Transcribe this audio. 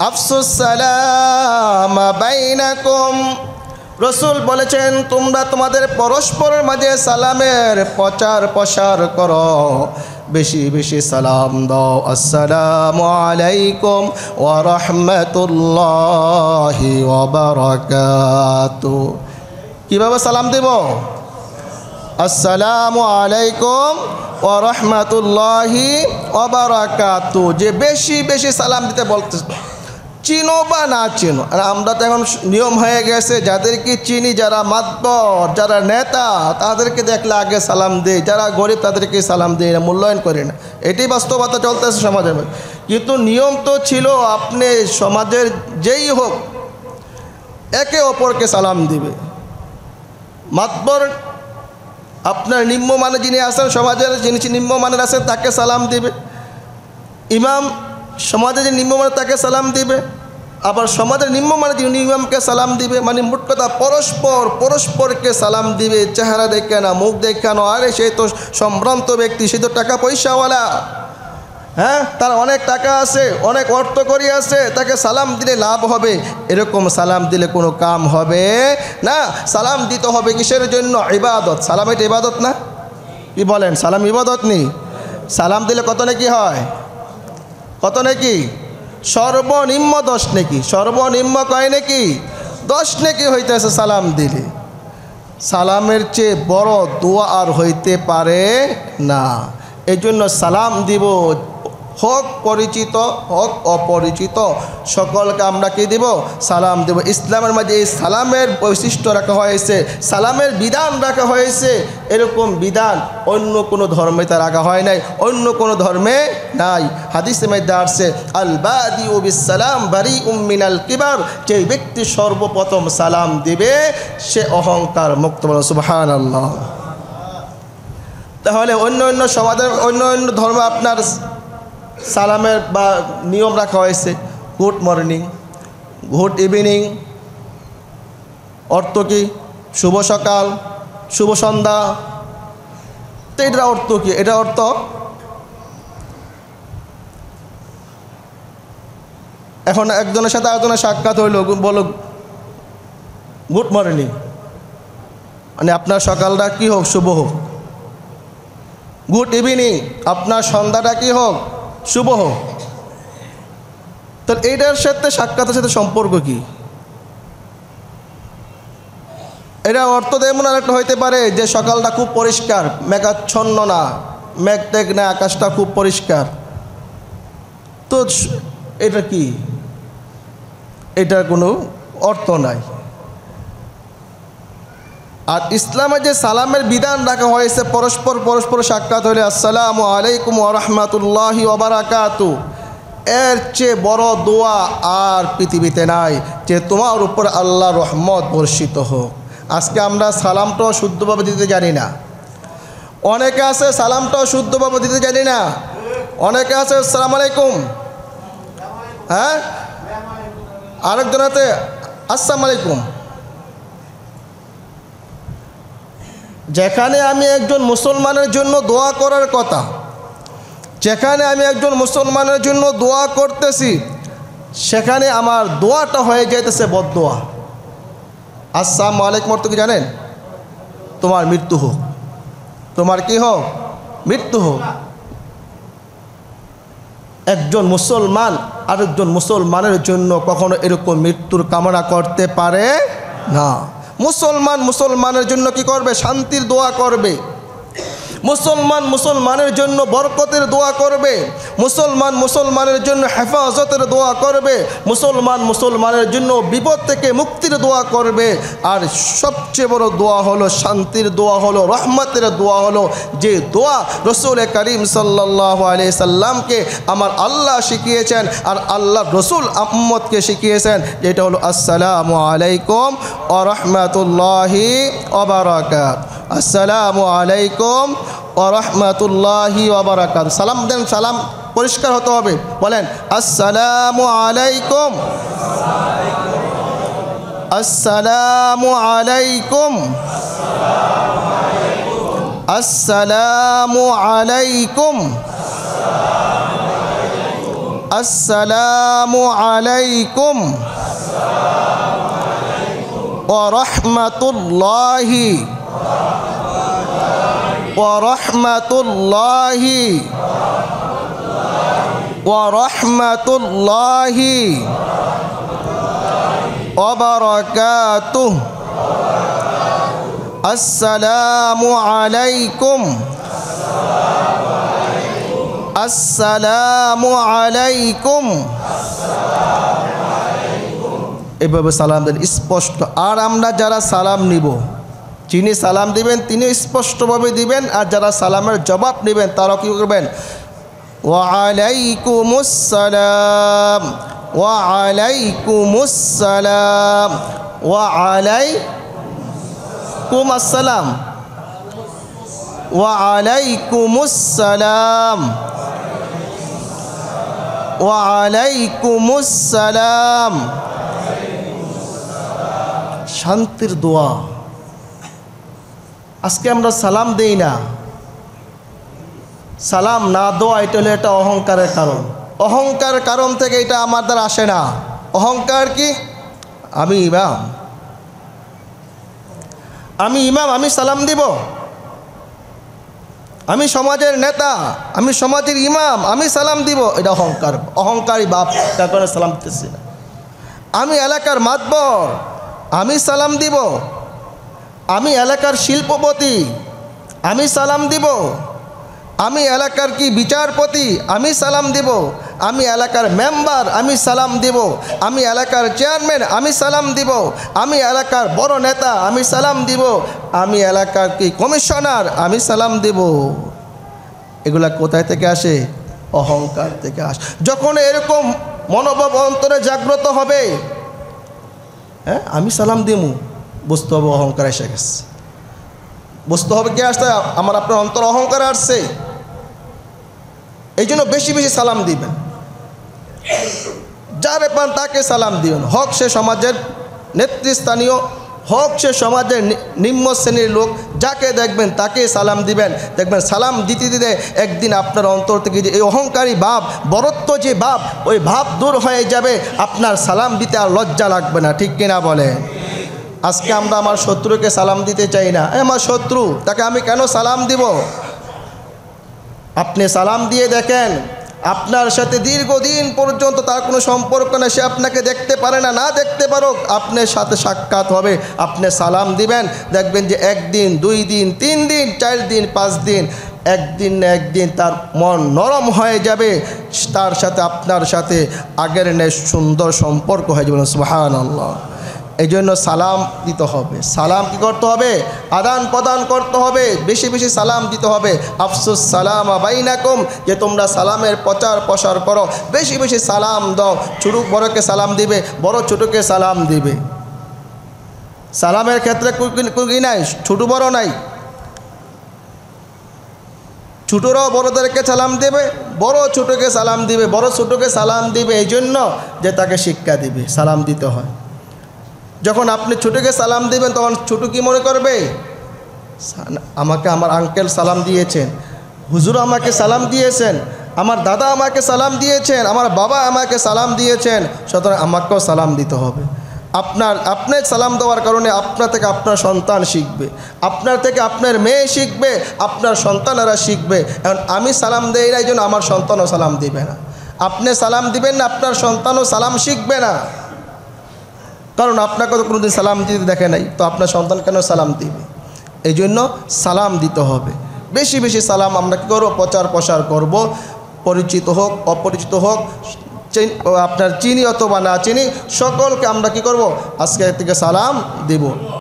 আফসুস সালাম বাইনাকুম, রসুল বলেছেন তোমরা তোমাদের পরস্পরের মাঝে সালামের প্রচার প্রসার করো, বেশি বেশি সালাম দাও। আসসালামু আলাইকুম ওয়া রাহমাতুল্লাহি ওয়া বারাকাতুহু। কিভাবে সালাম দেব? আসসালামু আলাইকুম ওয়া রাহমাতুল্লাহি ওয়া বারাকাতুহু, যে বেশি বেশি সালাম দিতে বলতে, চিনো বা না চিনো। আর আমরা তো এখন নিয়ম হয়ে গেছে, যাদেরকে চিনি, যারা মাতবর, যারা নেতা, তাদেরকে দেখলে আগে সালাম দেয়, যারা গরিব তাদেরকে সালাম দেয় না, মূল্যায়ন করে না। এটাই বাস্তবতা চলতেছে সমাজের মধ্যে। কিন্তু নিয়ম তো ছিল আপনি সমাজের যেই হোক একে অপরকে সালাম দিবে। মাতবর আপনার নিম্নমানের যিনি আছেন, সমাজের যিনি নিম্নমানের আছেন তাকে সালাম দিবে। ইমাম সমাজে যে নিম্নমানের তাকে সালাম দিবে, আবার সমাজের নিম্নমানের যিনি ইমামকে সালাম দিবে। মানে মোট কথা পরস্পরকে সালাম দিবে, চেহারা দেখে না, মুখ দেখে না। আরে সে তো সম্ভ্রান্ত ব্যক্তি, সে তো টাকা পয়সাওয়ালা, হ্যাঁ, তার অনেক টাকা আছে, অনেক অর্থ করি আছে, তাকে সালাম দিলে লাভ হবে, এরকম সালাম দিলে কোনো কাম হবে না। সালাম দিতে হবে কিসের জন্য? ইবাদত। সালাম এটা ইবাদত না? কি বলেন? সালাম ইবাদত নেই? সালাম দিলে কত নাকি হয়? কত নাকি? সর্বনিম্ন 10 নাকি, সর্বনিম্ন কয় নাকি 10 নাকি হইতেছে সালাম দিলে। সালামের চেয়ে বড় দোয়া আর হইতে পারে না। এই জন্য সালাম দিব, হোক পরিচিত হোক অপরিচিত, সকলকে আমরা কি দিব? সালাম দেব। ইসলামের মাঝে এই সালামের বৈশিষ্ট্য রাখা হয়েছে, সালামের বিধান রাখা হয়েছে। এরকম বিধান অন্য কোনো ধর্মে তা রাখা হয় নাই, অন্য কোনো ধর্মে নাই। হাদিসে মধ্যে আসছে আল বাদিউ বিস সালাম বারিউম মিনাল কিবার, যে ব্যক্তি সর্বপ্রথম সালাম দিবে সে অহংকার মুক্ত। সুবহানাল্লাহ। তাহলে অন্য অন্য সমাজের অন্য অন্য ধর্মে আপনার সালামের বা নিয়ম রাখা হয়েছে গুড মর্নিং, গুড ইভিনিং, অর্থ কি? শুভ সকাল, শুভ সন্ধ্যা। তো এটার অর্থ কি? এটা অর্থ এখন একজনের সাথে আরেকজনের সাক্ষাৎ হইল, বলো গুড মর্নিং, মানে আপনার সকালটা কি হোক, শুভ হোক। গুড ইভিনিং, আপনার সন্ধ্যাটা কি হোক, শুভ হোক। তো এইটার সাথে সাক্ষাতের সাথে সম্পর্ক কি? এটা অর্থ এমন আরেকটা হইতে পারে যে সকালটা খুব পরিষ্কার, মেঘাচ্ছন্ন না, মেঘ টেঘ না, আকাশটা খুব পরিষ্কার। তো এটা কি? এটার কোনো অর্থ নাই। আর ইসলামে যে সালামের বিধান রাখা হয়েছে, পরস্পর সাক্ষাৎ হলে আসসালামু আলাইকুম ওয়া রাহমাতুল্লাহি ওয়া বারাকাতুহু, এর চেয়ে বড় দোয়া আর পৃথিবীতে নাই যে তোমার উপর আল্লাহর রহমত বর্ষিত হোক। আজকে আমরা সালামটাও শুদ্ধভাবে দিতে জানি না। অনেকে আছে সালামটাও শুদ্ধভাবে দিতে জানি না। অনেকে আছে আসসালামু আলাইকুম, হ্যাঁ, আরেকজন আছে আসসালামু আলাইকুম। যেখানে আমি একজন মুসলমানের জন্য দোয়া করার কথা, যেখানে আমি একজন মুসলমানের জন্য দোয়া করতেছি, সেখানে আমার দোয়াটা হয়ে যাইতেছে বদদোয়া। আসসালামু আলাইকুম অর্থ কি জানেন? তোমার মৃত্যু হোক, তোমার কি হোক, মৃত্যু হোক। একজন মুসলমান আরেকজন মুসলমানের জন্য কখনো এরকম মৃত্যুর কামনা করতে পারে না। মুসলমান মুসলমানের জন্য কি করবে? শান্তির দোয়া করবে। মুসলমান মুসলমানের জন্য বরকতের দোয়া করবে। মুসলমান মুসলমানের জন্য হেফাজতের দোয়া করবে। মুসলমান মুসলমানের জন্য বিপদ থেকে মুক্তির দোয়া করবে। আর সবচেয়ে বড় দোয়া হলো শান্তির দোয়া, হলো রহমতের দোয়া, হলো যে দোয়া রসুল করিম সাল্লাল্লাহু আলাইহি সাল্লামকে আমার আল্লাহ শিখিয়েছেন আর আল্লাহ রসুল উম্মতকে শিখিয়েছেন, যেটা হলো আসসালামু আলাইকুম ওয়া রাহমাতুল্লাহি ওয়া বারাকাতুহু। আসসালামু আলাইকুম ওয়া রাহমাতুল্লাহি ওয়া বারাকাতুহু। সালাম দেন, সালাম পরিষ্কার হতে হবে। বলেন আসসালামু আলাইকুম, আসসালামু আলাইকুম, আসসালামু আলাইকুম। আসসালামু আলাইকুম ওয়া রাহমাতুল্লাহি ওয়া রাহমাতুল্লাহি ওয়া রাহমাতুল্লাহি ওয়া বারাকাতুহু আসসালামু আলাইকুম আসসালামু আলাইকুম। এভাবে সালাম দেন স্পষ্ট। আর আমরা যারা সালাম নিব, যিনি সালাম দিবেন তিনি স্পষ্টভাবে দিবেন, আর যারা সালামের জবাব নেবেন তারাও কী করবেন? ওয়া আলাইকুমুস সালাম ওয়া আলাইকুমুস সালাম ওয়া আলাইকুম আসসালাম ওয়া আলাইকুমুস সালাম ওয়া আলাইকুমুস সালাম। শান্তির দোয়া। আজকে আমরা সালাম দেই না, সালাম না দেওয়া এটা হলো একটা অহংকারের কারণ। অহংকারের কারণ থেকে এটা আমার দ্বারা আসে না। অহংকার কি? আমি ইমাম, আমি সালাম দিব, আমি সমাজের নেতা, আমি সমাজের ইমাম, আমি সালাম দিব, এটা অহংকার। অহংকারী বাপ, তার কারণে সালাম দিতেছি না। আমি এলাকার মাতবর, আমি সালাম দিব, আমি এলাকার শিল্পপতি, আমি সালাম দিব, আমি এলাকার কি বিচারপতি, আমি সালাম দিব, আমি এলাকার মেম্বার, আমি সালাম দিব, আমি এলাকার চেয়ারম্যান, আমি সালাম দিব, আমি এলাকার বড় নেতা, আমি সালাম দিব, আমি এলাকার কি কমিশনার, আমি সালাম দিব। এগুলা কোথায় থেকে আসে? অহংকার থেকে আসে। যখন এরকম মনোভাব অন্তরে জাগ্রত হবে, হ্যাঁ আমি সালাম দিমু, বুঝতে হবে অহংকার এসে গেছে। বুঝতে হবে কি আসছে? আমার আপনার অন্তর অহংকার আসছে। এই জন্য বেশি বেশি সালাম দিবেন, যারে পান তাকে সালাম দিবেন। হক সে সমাজের নেতৃস্থানীয়, হক সে সমাজের নিম্ন শ্রেণীর লোক, যাকে দেখবেন তাকে সালাম দিবেন। দেখবেন সালাম দিতে দিতে একদিন আপনার অন্তর থেকে যে এই অহংকারী ভাব, বরত্ব যে ভাব, ওই ভাব দূর হয়ে যাবে। আপনার সালাম দিতে আর লজ্জা লাগবে না। ঠিক কিনা বলে? আজকে আমরা আমার শত্রুকে সালাম দিতে চাই না। আমার শত্রু, তাকে আমি কেন সালাম দিব? আপনি সালাম দিয়ে দেখেন, আপনার সাথে দীর্ঘদিন পর্যন্ত তার কোনো সম্পর্ক না, সে আপনাকে দেখতে পারে না, না দেখতে পারুক, আপনার সাথে সাক্ষাৎ হবে, আপনি সালাম দিবেন, দেখবেন যে একদিন, 2 দিন, 3 দিন, 4 দিন, 5 দিন, একদিন না একদিন তার মন নরম হয়ে যাবে, তার সাথে আপনার সাথে আগের ন্যায় সুন্দর সম্পর্ক হয়ে যাবে। সুবহানাল্লাহ। এই জন্য সালাম দিতে হবে। সালাম কি করতে হবে? আদান প্রদান করতে হবে, বেশি বেশি সালাম দিতে হবে। আফসুস সালাম বাইনাকুম, যে তোমরা সালামের প্রচার প্রসার করো, বেশি বেশি সালাম দাও। ছোট বড়কে সালাম দিবে, বড় ছোটকে সালাম দিবে। সালামের ক্ষেত্রে কি নাই? ছোট বড় নাই। ছোটরাও বড়দেরকে সালাম দেবে, বড় ছোটকে সালাম দিবে, বড় ছোটকে সালাম দিবে, এই জন্য যে তাকে শিক্ষা দিবে সালাম দিতে হয়। যখন আপনি ছোটকে সালাম দিবেন তখন ছোট কি মনে করবে? আমাকে আমার আঙ্কেল সালাম দিয়েছেন, হুজুর আমাকে সালাম দিয়েছেন, আমার দাদা আমাকে সালাম দিয়েছেন, আমার বাবা আমাকে সালাম দিয়েছেন, সুতরাং আমাকেও সালাম দিতে হবে। আপনার সালাম দেওয়ার কারণে আপনার থেকে আপনার সন্তান শিখবে, আপনার থেকে আপনার মেয়ে শিখবে, আপনার সন্তানেরা শিখবে। এখন আমি সালাম দেই না, এই জন্য আমার সন্তানও সালাম দিবে না। আপনি সালাম দিবেন না, আপনার সন্তানও সালাম শিখবে না, কারণ আপনাকে তো কোনোদিন সালাম দিতে দেখে নাই, তো আপনার সন্তান কেন সালাম দিবে? এই জন্য সালাম দিতে হবে। বেশি বেশি সালাম আমরা কী করবো? প্রচার প্রসার করব। পরিচিত হোক অপরিচিত হোক, আপনার চিনি অথবা না চিনি, সকলকে আমরা কি করব? আজকে থেকে সালাম দেব।